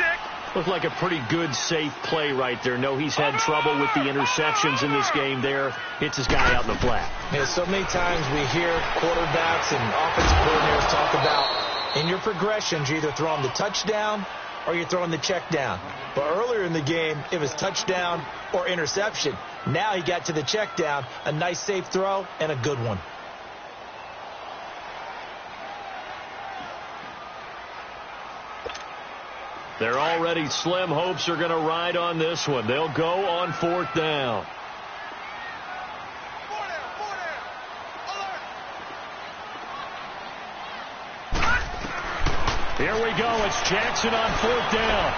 Looked like a pretty good, safe play right there. No, he's had trouble with the interceptions in this game there. Hits his guy out in the flat. Yeah, so many times we hear quarterbacks and offensive coordinators talk about in your progressions, you're either throwing the touchdown or you're throwing the check down. But earlier in the game, it was touchdown or interception. Now he got to the check down, a nice safe throw, and a good one. They're already slim hopes are going to ride on this one. They'll go on 4th down. Here we go. It's Jackson on 4th down.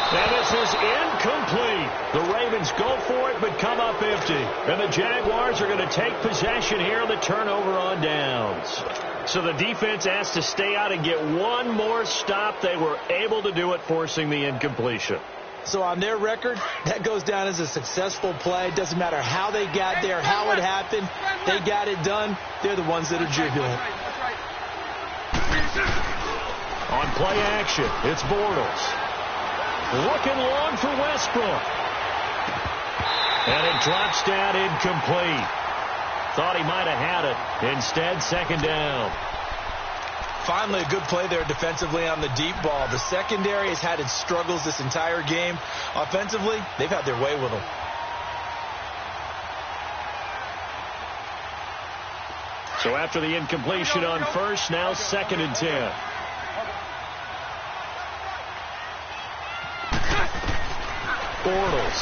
And this is incomplete. The Ravens go for it, but come up empty. And the Jaguars are going to take possession here on the turnover on downs. So the defense has to stay out and get one more stop. They were able to do it, forcing the incompletion. So on their record, that goes down as a successful play. Doesn't matter how they got there, how it happened. They got it done. They're the ones that are jubilant. On play action, it's Bortles. Looking long for Westbrook. And it drops down incomplete. Thought he might have had it. Instead, 2nd down. Finally, a good play there defensively on the deep ball. The secondary has had its struggles this entire game. Offensively, they've had their way with them. So after the incompletion on 1st, now 2nd and 10. Bortles.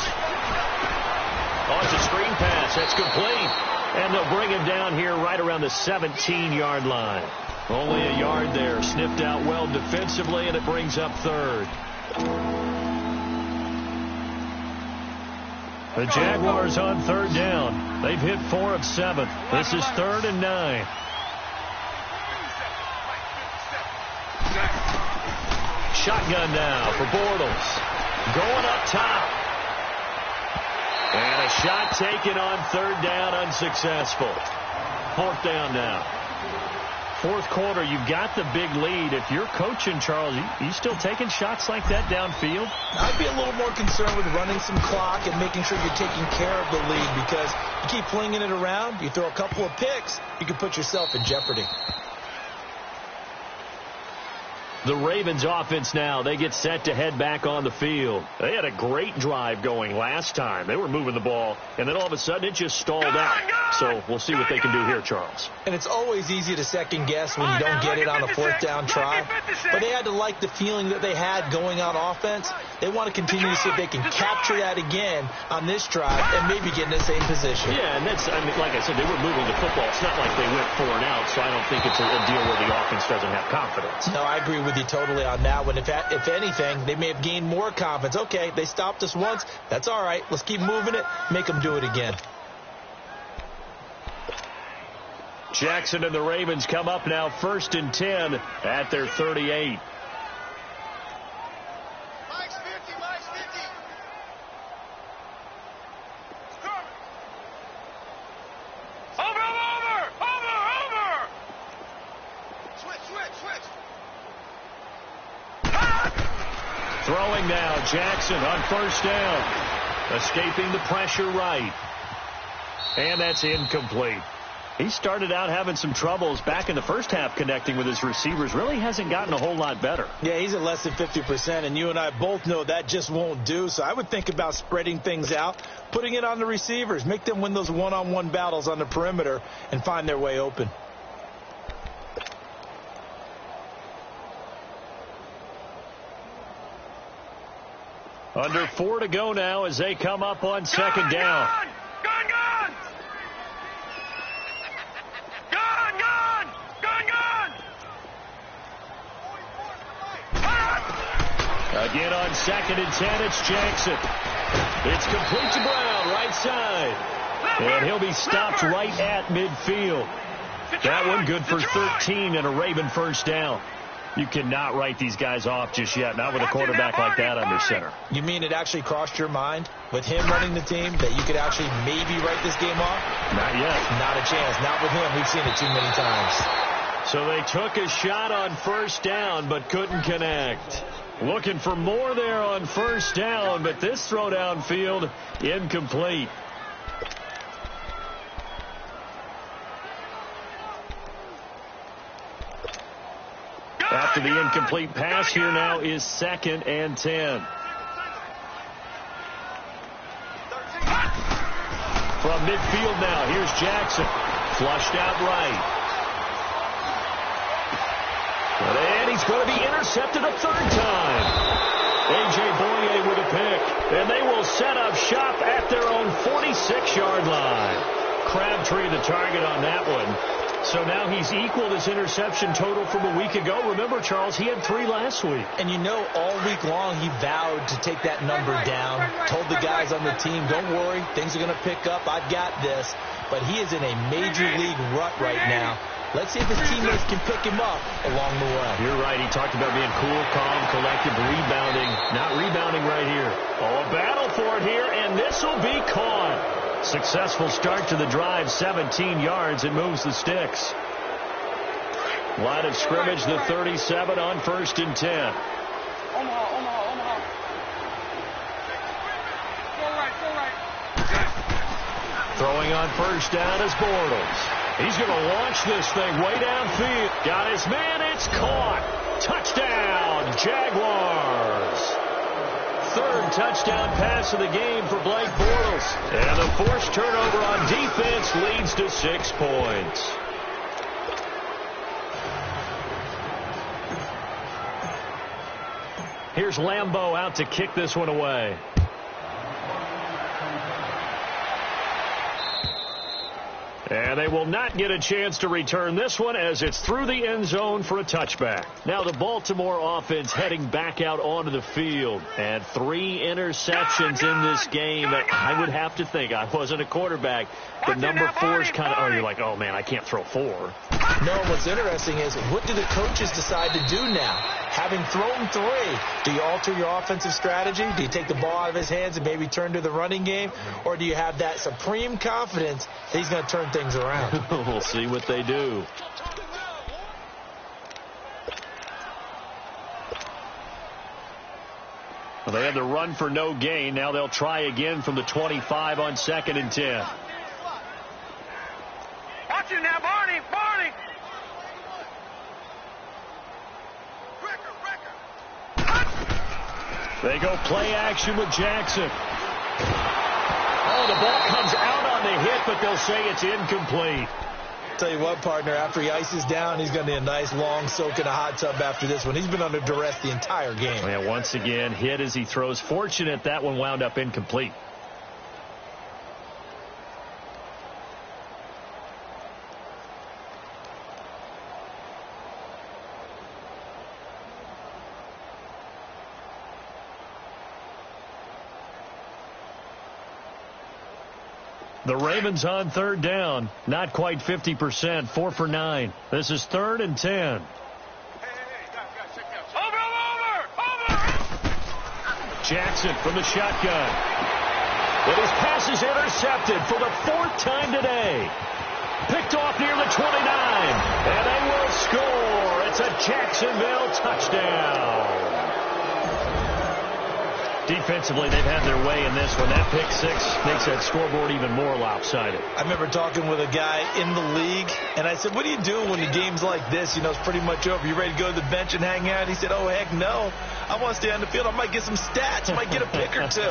Oh, it's a screen pass. That's complete. And they'll bring him down here right around the 17-yard line. Only a yard there. Sniffed out well defensively, and it brings up 3rd. The Jaguars on 3rd down. They've hit 4 of 7. This is 3rd and 9. Shotgun now for Bortles. Going up top. And a shot taken on 3rd down, unsuccessful. 4th down now. 4th quarter, you've got the big lead. If you're coaching, Charles, you still taking shots like that downfield? I'd be a little more concerned with running some clock and making sure you're taking care of the lead, because you keep flinging it around, you throw a couple of picks, you can put yourself in jeopardy. The Ravens offense now, they get set to head back on the field. They had a great drive going last time. They were moving the ball, and then all of a sudden it just stalled out. So we'll see what they can do here, Charles. And it's always easy to second guess when you don't get it on a 4th down try. But they had to like the feeling that they had going on offense. They want to continue to see if they can capture that again on this drive and maybe get in the same position. Yeah, and that's, I mean, like I said, they were moving the football. It's not like they went 4 and out, so I don't think it's a deal where the offense doesn't have confidence. No, I agree with you totally on that one. If anything, they may have gained more confidence. Okay, they stopped us once. That's all right. Let's keep moving it. Make them do it again. Jackson and the Ravens come up now 1st and 10 at their 38. Mike's 50, Mike's 50. Over. Switch. Throwing now, Jackson on 1st down. Escaping the pressure right. And that's incomplete. He started out having some troubles back in the first half connecting with his receivers. Really hasn't gotten a whole lot better. Yeah, he's at less than 50%, and you and I both know that just won't do. So I would think about spreading things out, putting it on the receivers, make them win those one-on-one battles on the perimeter and find their way open. Under 4 to go now as they come up on 2nd down. Gun! Again on 2nd and 10, it's Jackson. It's complete to Brown, right side. And he'll be stopped right at midfield. That one good for 13 and a Raven 1st down. You cannot write these guys off just yet, not with a quarterback like that under center. You mean it actually crossed your mind with him running the team that you could actually maybe write this game off? Not yet. Not a chance. Not with him. We've seen it too many times. So they took a shot on first down but couldn't connect. Looking for more there on first down, but this throw downfield incomplete. After the incomplete pass, here now is 2nd and 10. From midfield now, here's Jackson. Flushed out right. And he's going to be intercepted a 3rd time. A.J. Boye with a pick. And they will set up shop at their own 46-yard line. Crabtree the target on that one. So now he's equaled his interception total from a week ago. Remember, Charles, he had 3 last week. And you know, all week long he vowed to take that number down. Told the guys on the team, don't worry, things are going to pick up. I've got this. But he is in a major league rut right now. Let's see if his teammates can pick him up along the way. You're right. He talked about being cool, calm, collected, rebounding. Not rebounding right here. Oh, a battle for it here, and this will be caught. Successful start to the drive, 17 yards, and moves the sticks. Line of scrimmage, the 37 on 1st and 10. Omaha. Go right. Throwing on first down is Bortles. He's going to launch this thing way downfield. Got his man, it's caught. Touchdown, Jaguars. 3rd touchdown pass of the game for Blake Bortles. And the forced turnover on defense leads to 6 points. Here's Lambeau out to kick this one away. And they will not get a chance to return this one as it's through the end zone for a touchback. Now the Baltimore offense heading back out onto the field. And 3 interceptions in this game. I would have to think, I wasn't a quarterback, but number 4 is kind of, oh, you're like, oh, man, I can't throw 4. No, what's interesting is what do the coaches decide to do now? Having thrown 3, do you alter your offensive strategy? Do you take the ball out of his hands and maybe turn to the running game? Or do you have that supreme confidence that he's going to turn things around? We'll see what they do. Well, they had the run for no gain. Now they'll try again from the 25 on 2nd and 10. Watch it now, Barney. They go play action with Jackson. Oh, the ball comes out on the hit, but they'll say it's incomplete. Tell you what, partner, after he ices down, he's going to need a nice long soak in a hot tub after this one. He's been under duress the entire game. Yeah, once again, hit as he throws. Fortunate that one wound up incomplete. The Ravens on 3rd down. Not quite 50%. 4 for 9. This is 3rd and 10. Hey, guys, check this out. Over! Jackson from the shotgun. But his pass is intercepted for the 4th time today. Picked off near the 29. And they will score. It's a Jacksonville touchdown. Defensively, they've had their way in this one. That pick 6 makes that scoreboard even more lopsided. I remember talking with a guy in the league, and I said, what do you do when the game's like this? You know, it's pretty much over. You ready to go to the bench and hang out? He said, oh, heck no. I want to stay on the field. I might get some stats. I might get a pick or 2.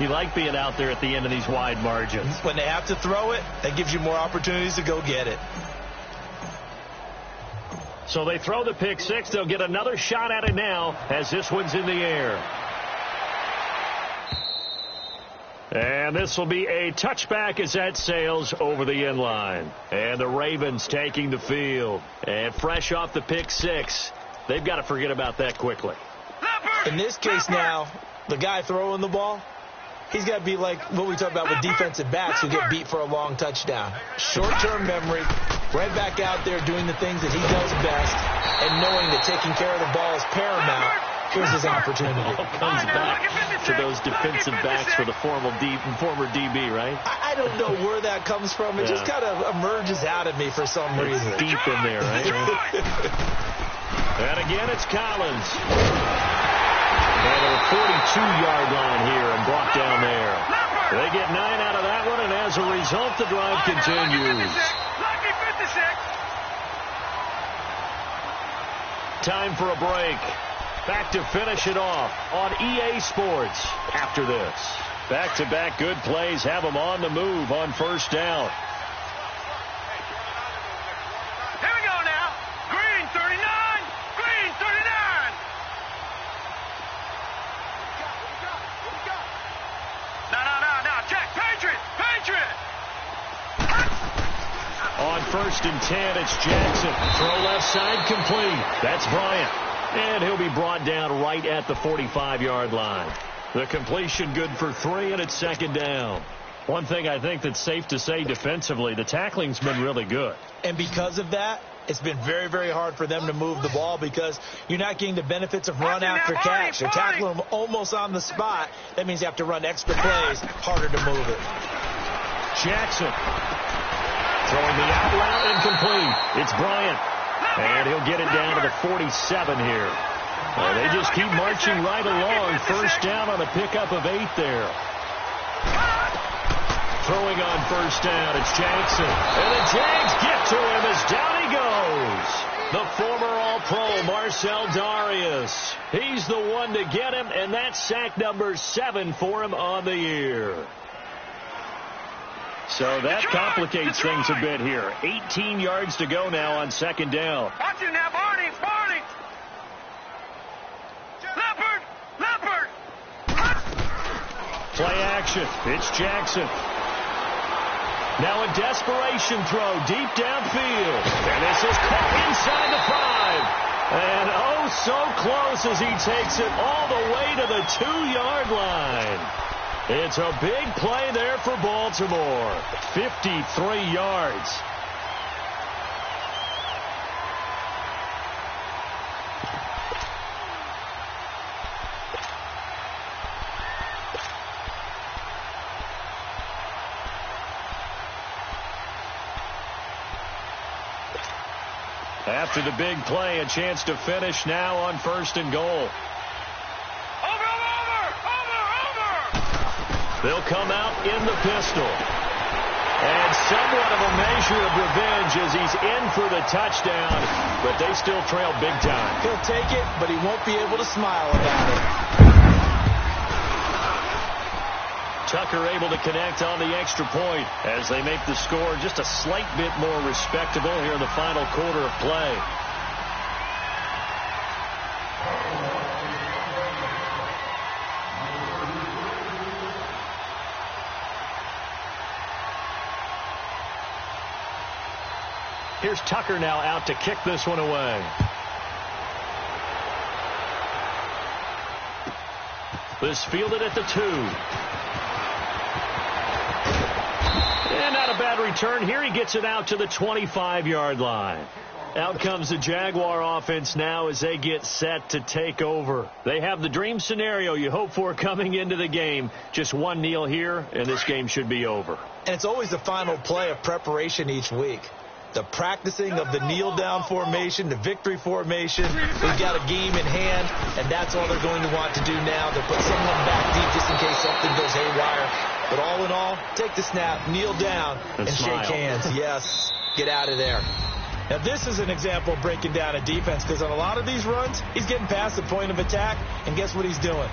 You like being out there at the end of these wide margins. When they have to throw it, that gives you more opportunities to go get it. So they throw the pick 6. They'll get another shot at it now as this one's in the air. And this will be a touchback as that sails over the end line. And the Ravens taking the field. And fresh off the pick 6, they've got to forget about that quickly. In this case now, the guy throwing the ball, he's got to be like what we talk about with defensive backs who get beat for a long touchdown. Short-term memory, right back out there doing the things that he does best and knowing that taking care of the ball is paramount. Here's his opportunity. All comes back to those defensive backs for the former DB, right? I don't know where that comes from. It just kind of emerges out of me for some reason. It's deep in there, right? And again, it's Collins. And a 42-yard line here and brought down there. They get 9 out of that one, and as a result, the drive continues. Time for a break. Back to finish it off on EA Sports after this. Back-to-back good plays have them on the move on first down. Here we go now. Green 39. Green 39. No. Check. Patriot. On first and 10, it's Jackson. Throw left side complete. That's Bryant. And he'll be brought down right at the 45-yard line. The completion good for 3, and it's second down. One thing I think that's safe to say defensively, the tackling's been really good. And because of that, it's been very, very hard for them to move the ball because you're not getting the benefits of run after catch. You're tackling them almost on the spot. That means you have to run extra plays, harder to move it. Jackson throwing the out route incomplete. It's Bryant. And he'll get it down to the 47 here. They just keep marching right along. First down on a pickup of 8 there. Throwing on first down, it's Jackson. And the Jags get to him as down he goes. The former All-Pro Marcel Darius. He's the one to get him, and that's sack number 7 for him on the year. So that complicates things a bit here. 18 yards to go now on second down. Watch him now, Barney. Leopard. Play action. It's Jackson. Now a desperation throw deep downfield. And this is caught inside the 5. And oh, so close as he takes it all the way to the 2-yard line. It's a big play there for Baltimore. 53 yards. After the big play, a chance to finish now on first and goal. Over. They'll come out in the pistol. And somewhat of a measure of revenge as he's in for the touchdown, but they still trail big time. He'll take it, but he won't be able to smile about it. Tucker able to connect on the extra point as they make the score just a slight bit more respectable here in the final quarter of play. Here's Tucker now out to kick this one away. This fielded at the 2. And not a bad return. Here he gets it out to the 25-yard line. Out comes the Jaguar offense now as they get set to take over. They have the dream scenario you hope for coming into the game. Just one kneel here, and this game should be over. And it's always the final play of preparation each week. The practicing of the kneel-down formation, the victory formation. They've got a game in hand, and that's all they're going to want to do now. They'll put someone back deep just in case something goes haywire. But all in all, take the snap, kneel down, and shake hands. Yes, get out of there. Now, this is an example of breaking down a defense because on a lot of these runs, he's getting past the point of attack, and guess what he's doing?